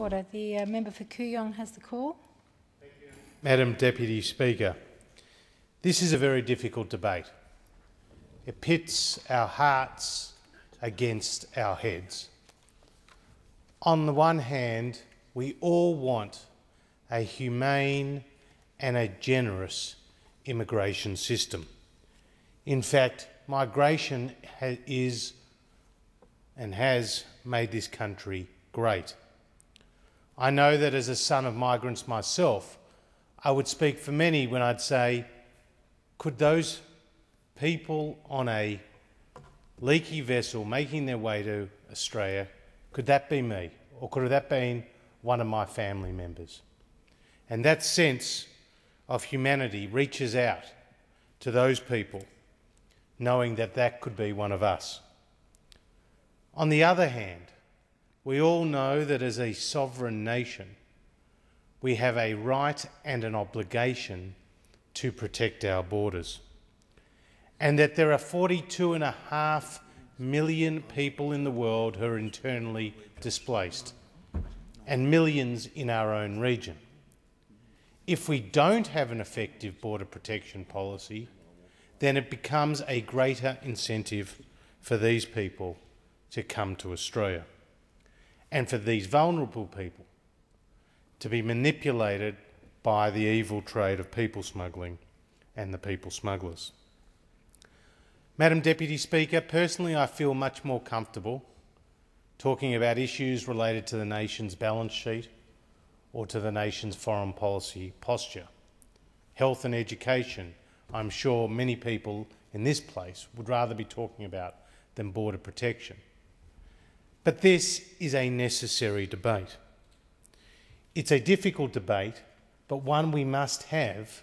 Order. The member for Kooyong has the call. Madam Deputy Speaker, this is a very difficult debate. It pits our hearts against our heads. On the one hand, we all want a humane and a generous immigration system. In fact, migration is and has made this country great. I know that as a son of migrants myself, I would speak for many when I'd say, could those people on a leaky vessel making their way to Australia, could that be me? Or could that have been one of my family members? And that sense of humanity reaches out to those people, knowing that that could be one of us. On the other hand, we all know that as a sovereign nation, we have a right and an obligation to protect our borders, and that there are 42.5 million people in the world who are internally displaced, and millions in our own region. If we don't have an effective border protection policy, then it becomes a greater incentive for these people to come to Australia, and for these vulnerable people to be manipulated by the evil trade of people smuggling and the people smugglers. Madam Deputy Speaker, personally I feel much more comfortable talking about issues related to the nation's balance sheet or to the nation's foreign policy posture. Health and education, I'm sure many people in this place would rather be talking about than border protection. But this is a necessary debate. It's a difficult debate, but one we must have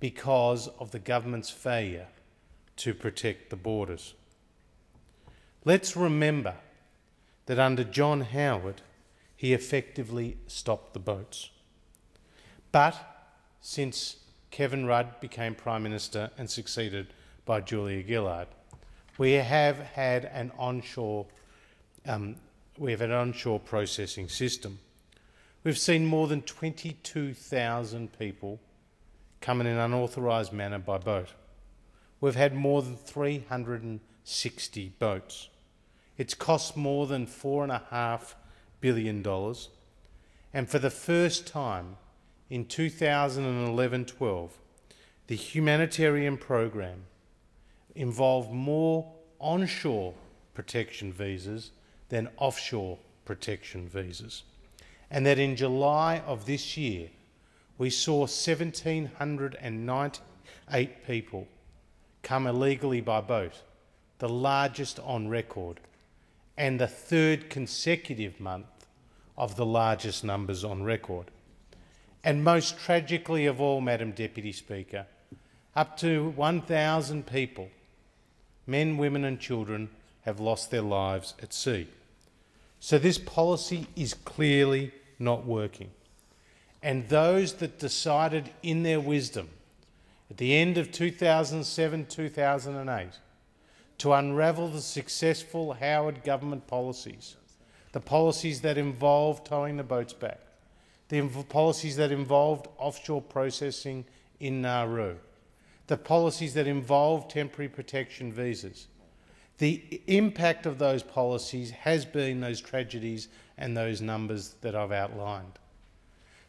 because of the government's failure to protect the borders. Let's remember that under John Howard, he effectively stopped the boats. But since Kevin Rudd became Prime Minister and succeeded by Julia Gillard, we have had an onshore processing system. We've seen more than 22,000 people come in an unauthorised manner by boat. We've had more than 360 boats. It's cost more than $4.5 billion. And for the first time in 2011-12, the humanitarian program involved more onshore protection visas than offshore protection visas. And that in July of this year, we saw 1,798 people come illegally by boat, the largest on record, and the third consecutive month of the largest numbers on record. And most tragically of all, Madam Deputy Speaker, up to 1,000 people, men, women and children, have lost their lives at sea. So this policy is clearly not working. And those that decided in their wisdom at the end of 2007-2008 to unravel the successful Howard government policies, the policies that involved towing the boats back, the policies that involved offshore processing in Nauru, the policies that involved temporary protection visas. The impact of those policies has been those tragedies and those numbers that I've outlined.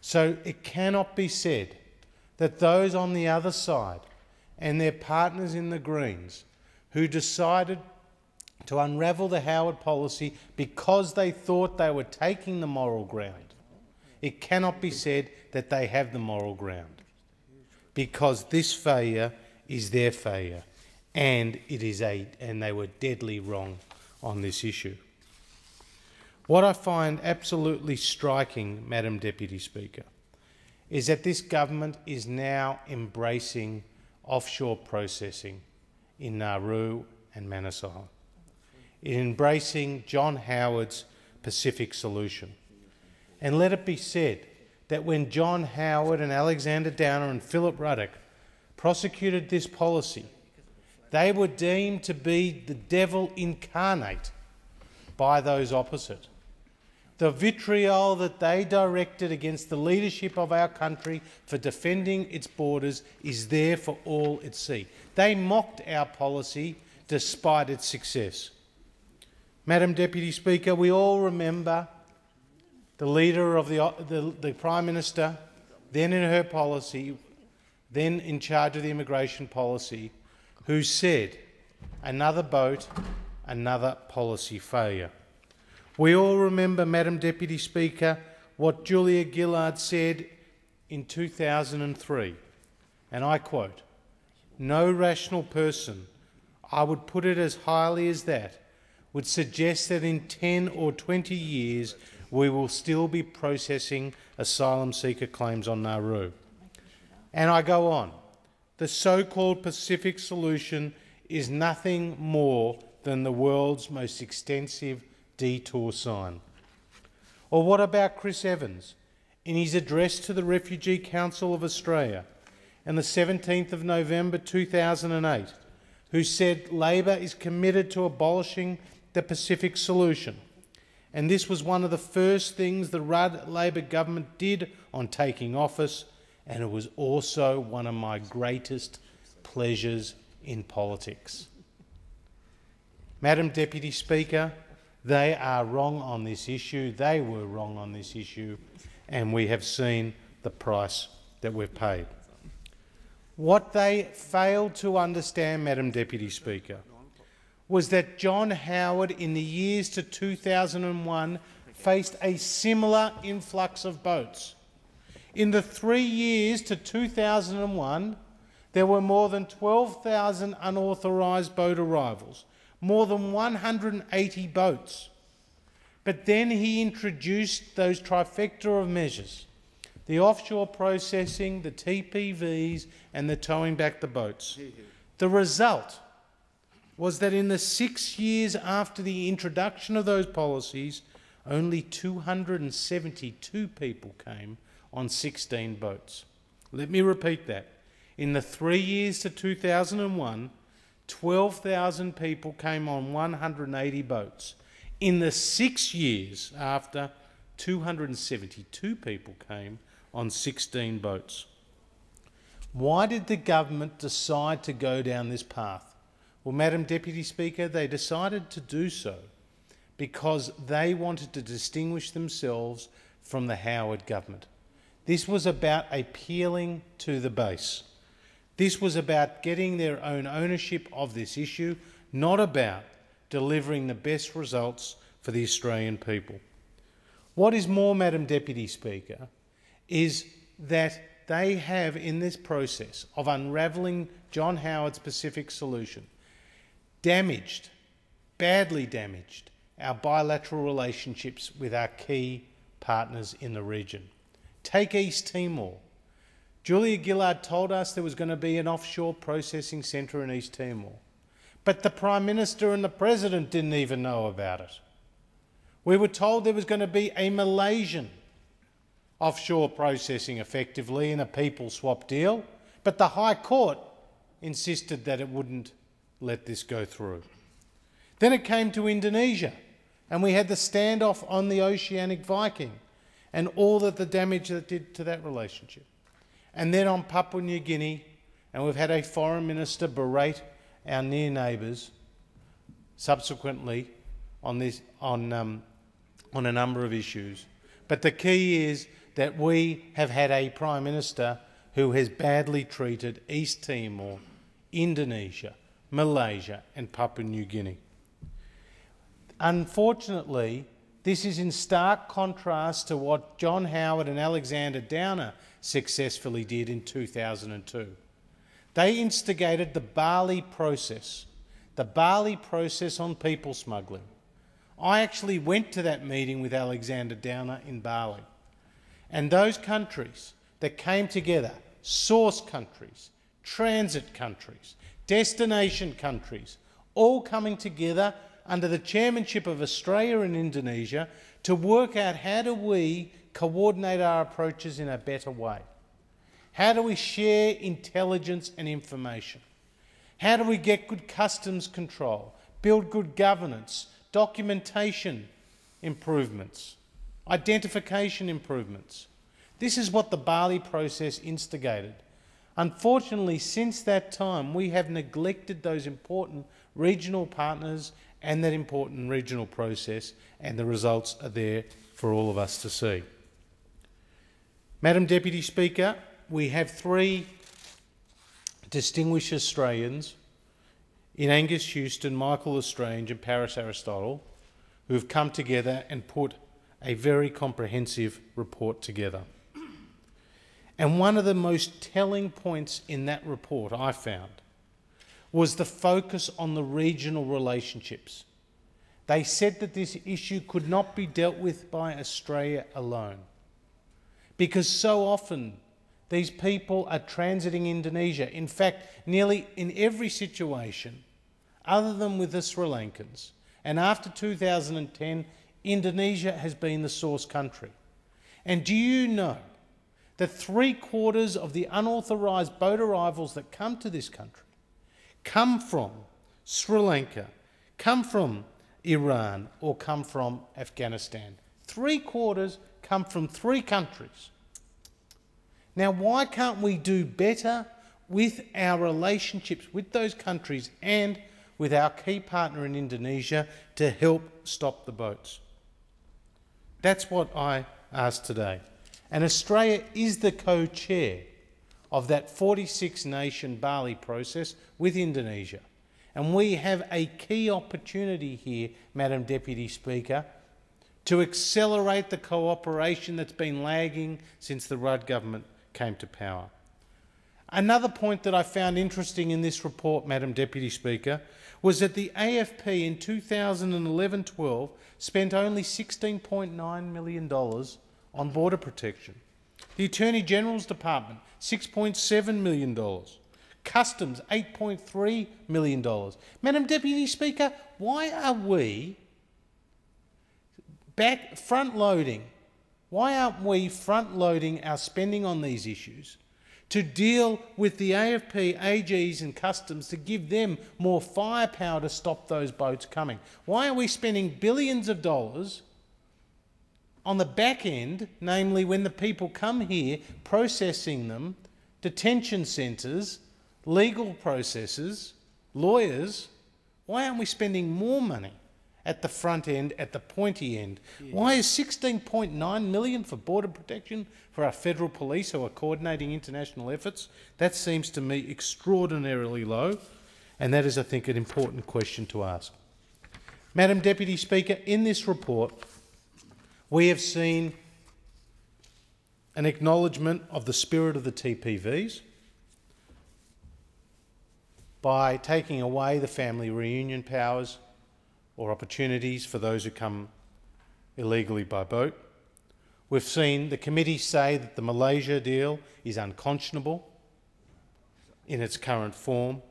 So it cannot be said that those on the other side and their partners in the Greens who decided to unravel the Howard policy because they thought they were taking the moral ground, it cannot be said that they have the moral ground, because this failure is their failure, and they were deadly wrong on this issue. What I find absolutely striking, Madam Deputy Speaker, is that this government is now embracing offshore processing in Nauru and Manus Island, embracing John Howard's Pacific solution. And let it be said that when John Howard and Alexander Downer and Philip Ruddock prosecuted this policy, they were deemed to be the devil incarnate by those opposite. The vitriol that they directed against the leadership of our country for defending its borders is there for all to see. They mocked our policy despite its success. Madam Deputy Speaker, we all remember the leader of the Prime Minister, then in her policy, then in charge of the immigration policy, who said, "Another boat, another policy failure." We all remember, Madam Deputy Speaker, what Julia Gillard said in 2003, and I quote, "No rational person, I would put it as highly as that, would suggest that in 10 or 20 years we will still be processing asylum seeker claims on Nauru." And I go on. The so-called Pacific solution is nothing more than the world's most extensive detour sign. Or what about Chris Evans in his address to the Refugee Council of Australia on the 17th of November 2008, who said Labor is committed to abolishing the Pacific solution. And this was one of the first things the Rudd Labor government did on taking office, and it was also one of my greatest pleasures in politics. Madam Deputy Speaker, they are wrong on this issue. They were wrong on this issue, and we have seen the price that we've paid. What they failed to understand, Madam Deputy Speaker, was that John Howard in the years to 2001 faced a similar influx of boats. In the 3 years to 2001, there were more than 12,000 unauthorised boat arrivals, more than 180 boats. But then he introduced those trifecta of measures: the offshore processing, the TPVs and the towing back the boats. The result was that in the 6 years after the introduction of those policies, only 272 people came on 16 boats. Let me repeat that. In the 3 years to 2001, 12,000 people came on 180 boats. In the 6 years after, 272 people came on 16 boats. Why did the government decide to go down this path? Well, Madam Deputy Speaker, they decided to do so because they wanted to distinguish themselves from the Howard government. This was about appealing to the base. This was about getting their own ownership of this issue, not about delivering the best results for the Australian people. What is more, Madam Deputy Speaker, is that they have, in this process of unravelling John Howard's Pacific solution, badly damaged our bilateral relationships with our key partners in the region. Take East Timor. Julia Gillard told us there was going to be an offshore processing centre in East Timor, but the Prime Minister and the President didn't even know about it. We were told there was going to be a Malaysian offshore processing effectively in a people swap deal, but the High Court insisted that it wouldn't let this go through. Then it came to Indonesia, and we had the standoff on the Oceanic Viking and all that the damage that did to that relationship. And then on Papua New Guinea, and we've had a foreign minister berate our near neighbours subsequently on a number of issues. But the key is that we have had a Prime Minister who has badly treated East Timor, Indonesia, Malaysia and Papua New Guinea. Unfortunately, this is in stark contrast to what John Howard and Alexander Downer successfully did in 2002. They instigated the Bali process on people smuggling. I actually went to that meeting with Alexander Downer in Bali. And those countries that came together, source countries, transit countries, destination countries, all coming together under the chairmanship of Australia and Indonesia to work out how do we coordinate our approaches in a better way. How do we share intelligence and information? How do we get good customs control, build good governance, documentation improvements? identification improvements. This is what the Bali process instigated. Unfortunately, since that time, we have neglected those important regional partners and that important regional process, and the results are there for all of us to see. Madam Deputy Speaker, we have three distinguished Australians in Angus Houston, Michael Lestrange and Paris Aristotle, who have come together and put a very comprehensive report together. And one of the most telling points in that report, I found, was the focus on the regional relationships. They said that this issue could not be dealt with by Australia alone, because so often these people are transiting Indonesia. In fact, nearly in every situation, other than with the Sri Lankans, and after 2010, Indonesia has been the source country. And do you know that 3/4 of the unauthorised boat arrivals that come to this country come from Sri Lanka, come from Iran, or come from Afghanistan? 3/4 come from 3 countries. Now, why can't we do better with our relationships with those countries and with our key partner in Indonesia to help stop the boats? That's what I asked today. And Australia is the co-chair of that 46-nation Bali process with Indonesia. And we have a key opportunity here, Madam Deputy Speaker, to accelerate the cooperation that's been lagging since the Rudd government came to power. Another point that I found interesting in this report, Madam Deputy Speaker, was that the AFP in 2011-12 spent only $16.9 million on border protection. The Attorney General's Department, $6.7 million. Customs, $8.3 million. Madam Deputy Speaker, why are we front-loading? Why aren't we front-loading our spending on these issues to deal with the AFP, AGs and Customs to give them more firepower to stop those boats coming? Why are we spending billions of dollars on the back end, namely when the people come here, processing them, detention centres, legal processes, lawyers? Why aren't we spending more money at the front end, at the pointy end? Yeah. Why is $16.9 million for border protection for our federal police who are coordinating international efforts? That seems to me extraordinarily low, and that is, I think, an important question to ask. Madam Deputy Speaker, in this report, we have seen an acknowledgement of the spirit of the TPVs by taking away the family reunion powers or opportunities for those who come illegally by boat. We've seen the committee say that the Malaysia deal is unconscionable in its current form,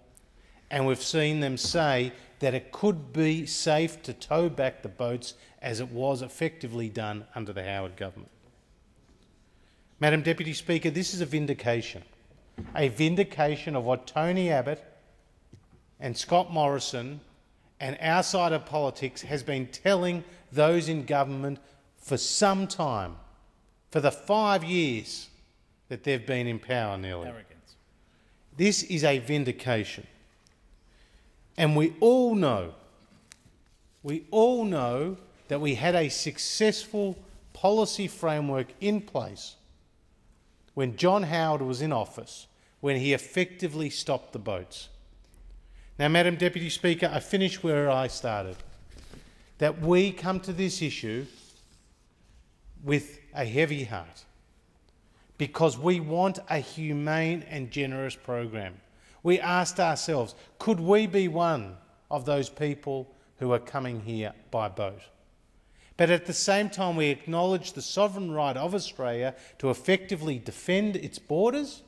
and we've seen them say that it could be safe to tow back the boats as it was effectively done under the Howard government. Madam Deputy Speaker, this is a vindication of what Tony Abbott and Scott Morrison and our side of politics has been telling those in government for some time, for the 5 years that they've been in power nearly. Arrogance. This is a vindication. And we all know that we had a successful policy framework in place when John Howard was in office, when he effectively stopped the boats. Now, Madam Deputy Speaker, I finish where I started, that we come to this issue with a heavy heart because we want a humane and generous program. We asked ourselves, could we be one of those people who are coming here by boat? But at the same time, we acknowledge the sovereign right of Australia to effectively defend its borders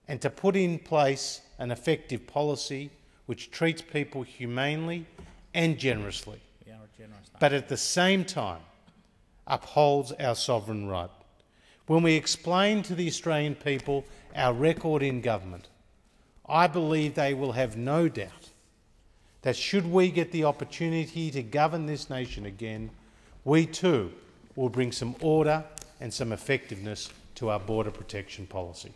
and to put in place an effective policy which treats people humanely and generously, but at the same time upholds our sovereign right. When we explain to the Australian people our record in government, I believe they will have no doubt that should we get the opportunity to govern this nation again, we too will bring some order and some effectiveness to our border protection policy.